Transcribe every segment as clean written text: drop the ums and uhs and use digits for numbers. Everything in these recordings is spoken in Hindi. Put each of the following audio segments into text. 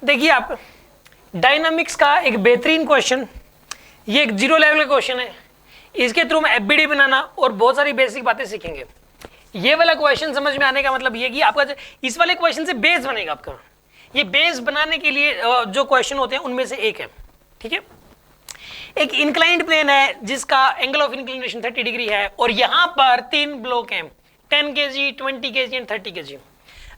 देखिए आप, डायनामिक्स का एक बेहतरीन क्वेश्चन, ये एक 0 लेवल का क्वेश्चन है, इसके थ्रू हम एफबीडी बनाना और बहुत सारी बेसिक बातें सीखेंगे। ये वाला क्वेश्चन समझ में आने का मतलब ये कि आपका इस वाले क्वेश्चन से बेस बनेगा आपका। ये बेस बनाने के लिए जो क्वेश्चन होते हैं उनमें से एक है, ठीक है। एक इंक्लाइंड प्लेन है जिसका एंगल ऑफ इंक्लिनेशन 30 डिग्री है और यहां पर 3 ब्लॉक हैं, 10 kg, 20 kg एंड 30 kg।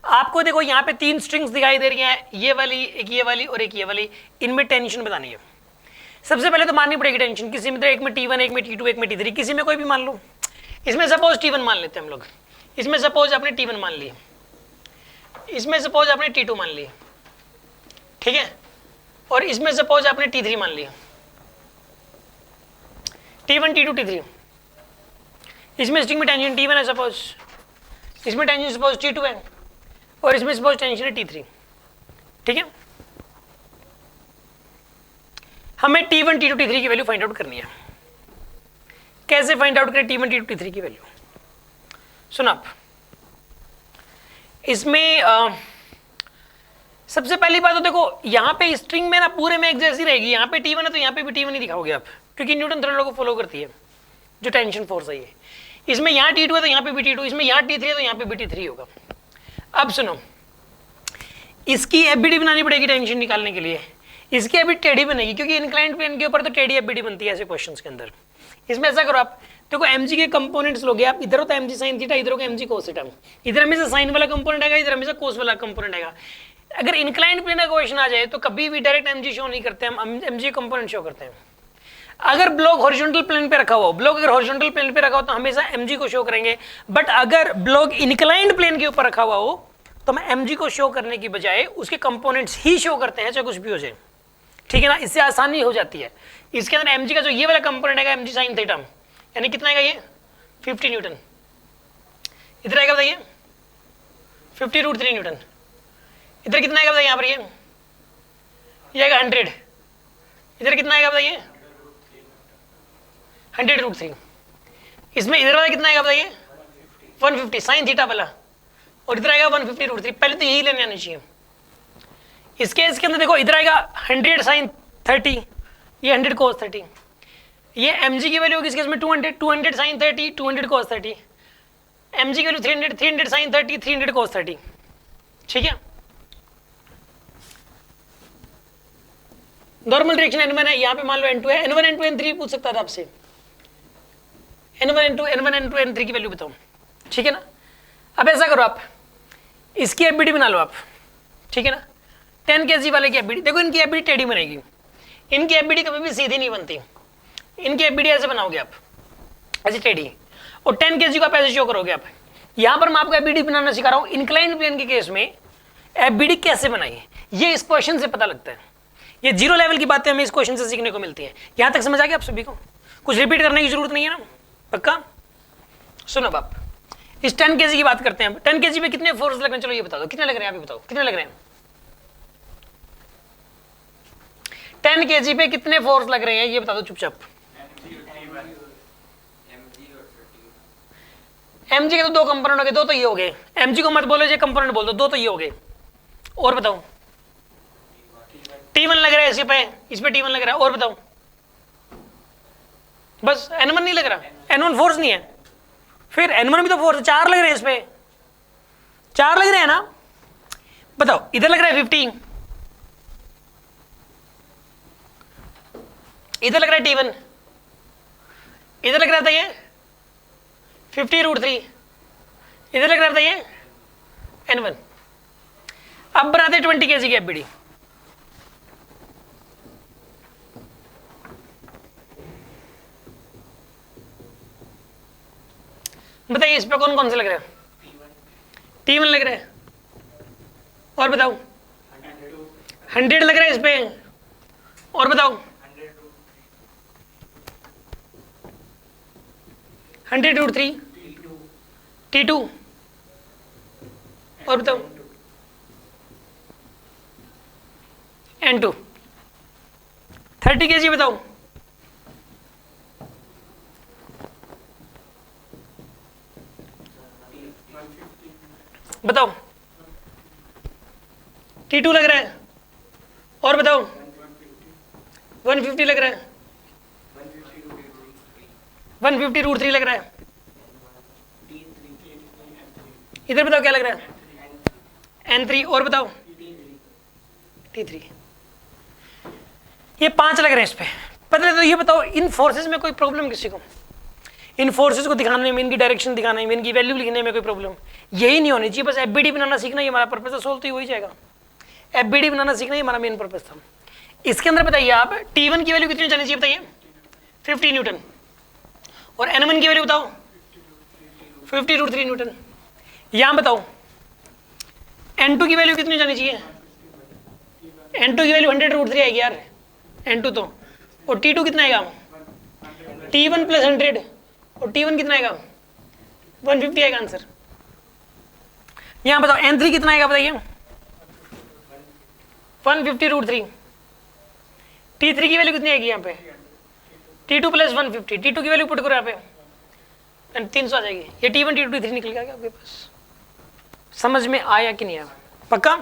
आपको देखो यहाँ पे 3 स्ट्रिंग्स दिखाई दे रही हैं, ये वाली, एक ये वाली और एक ये वाली। इनमें टेंशन बतानी है। सबसे पहले तो माननी पड़ेगी टेंशन। किसी में तो एक में T1, एक में T2, एक में T3, किसी में कोई भी मान लो। इसमें सपोज T1 मान लेते हैं हम लोग, इसमें सपोज आपने T1 मान ली, इसमें सपोज आपने T2 मान ली, ठीक है, और इसमें सपोज आपने T3 मान लिया, T1, T2, T3। इसमें स्ट्रिंग में टेंशन T1 है सपोज, इसमें टेंशन सपोज T2 है और इसमें सपोज टेंशन है T3, ठीक है। हमें T1, T2, T3 की वैल्यू फाइंड आउट करनी है। कैसे फाइंड आउट करें T1, T2, T3 की वैल्यू? सुनो आप, इसमें सबसे पहली बात तो देखो, यहाँ पे स्ट्रिंग में ना पूरे में एक जैसी रहेगी। यहाँ पे T1 है तो यहाँ पे भी T1 ही दिखाओगे आप, क्योंकि न्यूटन थर्ड लॉ को फॉलो करती है जो टेंशन फोर्स है ये। इसमें यहाँ T2 है तो यहाँ पे भी T2, इसमें यहाँ T3 है तो यहाँ पे भी T3 होगा। अब सुनो, इसकी एफबीडी बनानी पड़ेगी टेंशन निकालने के लिए। इसकी एफबीडी टेढ़ी बनेगी क्योंकि इंक्लाइंड प्लेन के ऊपर तो टेढ़ी एफबीडी बनती है ऐसे क्वेश्चंस के अंदर। इसमें ऐसा करो आप, देखो mg के कंपोनेंट्स लोगे आप, इधर होता है mg sin थीटा, इधर होगा mg cos थीटा। इधर हमेशा साइन वाला कंपोनेंट आएगा, इधर हमेशा cos वाला कंपोनेंट आएगा। अगर इंक्लाइंड प्लेन का क्वेश्चन आ जाए तो कभी भी डायरेक्ट mg शो नहीं करते, हम mg कंपोनेंट शो करते हैं। अगर ब्लॉक हॉरिजॉन्टल प्लेन पे रखा हुआ, ब्लॉक अगर हॉरिजॉन्टल प्लेन पे रखा हो तो हमेशा mg को शो करेंगे। बट अगर ब्लॉक इंक्लाइंड प्लेन के ऊपर रखा हुआ हो तो हम mg को शो करने की बजाय उसके कंपोनेंट्स ही शो करते हैं, चाहे कुछ भी हो जाए, ठीक है ना। इससे आसानी हो जाती है। इसके अंदर mg का जो ये वाला कंपोनेंट आएगा mg sin थीटा, यानी कितना आएगा ये 50 न्यूटन। इधर आएगा बताइए 50√3 न्यूटन। इधर कितना आएगा बताइए, यहाँ पर ये आएगा 100। इधर कितना आएगा बताइए 100√3। इसमें इधर वाला कितना आएगा बताइए 150 साइन थीटा वाला, और इधर आएगा 150√3। पहले तो यही लेने आनी चाहिए। इसके अंदर देखो, इधर आएगा 100 sin 30, ये 100 cos 30। ये mg की वैल्यू होगी इसके इसमें 200 sin 30, 200 cos 30। mg की वैल्यू 300 sin 30, 300 cos 30, ठीक है। नॉर्मल डायरेक्शन n1 है, यहाँ पे मान लो n2 है। n1, n2, n3 पूछ सकता था आपसे, n1, n2, n1, n2, n3 की वैल्यू बताओ, ठीक है ना। अब ऐसा करो आप, इसकी एफबीडी बना लो आप, ठीक है ना। 10 kg वाले की एफबीडी देखो, इनकी एफबीडी टेढ़ी बनेगी। इनकी एफबीडी कभी भी सीधी नहीं बनती। इनकी एफबीडी ऐसे बनाओगे आप, ऐसे टेढ़ी, और 10 kg को आप ऐसे शो करोगे आप। यहाँ पर मैं आपको एफबीडी बनाना सिखा रहा हूँ। इंक्लाइंड प्लेन के केस में एफबीडी कैसे बनाई, ये इस क्वेश्चन से पता लगता है। ये 0 लेवल की बातें हमें इस क्वेश्चन से सीखने को मिलती है। यहाँ तक समझ आ गया आप सभी को? कुछ रिपीट करने की जरूरत नहीं है ना, पक्का? सुनो बाप, इस 10 kg की बात करते हैं। 10 kg पे कितने फोर्स लग रहे हैं, चलो ये बता दो, कितने लग रहे हैं? आप बताओ कितने लग रहे हैं? 10 kg पे कितने फोर्स लग रहे हैं ये बता दो चुपचाप। mg के तो 2 कंपोनेंट हो गए, 2 तो ये हो गए। mg को मत बोलो, ये कंपोनेंट बोल दो, 2 तो ये हो गए। और बताओ, T1 लग रहा है इस पे T1 लग रहा है। और बताओ, बस N1 नहीं लग रहा, N1 फोर्स नहीं है। फिर N1 भी तो फोर्स, 4 लग रहे हैं इस पे, 4 लग रहे हैं ना। बताओ, इधर लग रहा है 50, इधर लग रहा है T1, इधर लग रहा था ये 50√3, इधर लग रहा था ये N1। अब बनाते 20 kg की एफबीडी। बताइए इस पे कौन कौन से लग रहे हैं? T1 लग रहा है। और बताओ 100 लग रहा है इस पे। और बताओ 100√3 T2। और बताओ N2। 30 kg बताओ। बताओ T2 लग रहा है, और बताओ 150 लग रहा है, 150 रूट 3 लग रहा है। इधर बताओ क्या लग रहा है, n3। और बताओ t3। ये 5 लग रहे हैं इस पे। पहले तो ये बताओ इन फोर्सेस में कोई प्रॉब्लम किसी को, इन फोर्सेस को दिखाने में, इनकी डायरेक्शन दिखाने में, इनकी वैल्यू लिखने में कोई प्रॉब्लम यही नहीं होनी चाहिए। बस एफबीडी बनाना सीखना ही हमारा पर्पस है, सोल्व तो हो ही जाएगा। एफबीडी बनाना सीखना ही हमारा मेन पर्पस था। इसके अंदर बताइए आप T1 की वैल्यू कितनी जानी चाहिए बताइए, 50 न्यूटन। और N1 की वैल्यू बताओ 50 रूट 3 न्यूटन। यहां बताओ N2 की वैल्यू कितनी जानी चाहिए, N2 की वैल्यू 100 रूट 3 आएगी यार, N2 तो। और T2 कितना आएगा, T1 प्लस 100, और T1 कितना आएगा 150 आएगा आंसर। यहां बताओ N3 कितना आएगा बताइए, 150 रूट 3। T3 की वैल्यू कितनी आएगी यहाँ पे, T2 प्लस 150। T2 की वैल्यू पुट करो यहाँ पे 300 आ जाएगी। ये T1 T2 T3 निकल गया आपके पास। समझ में आया कि नहीं आया, पक्का?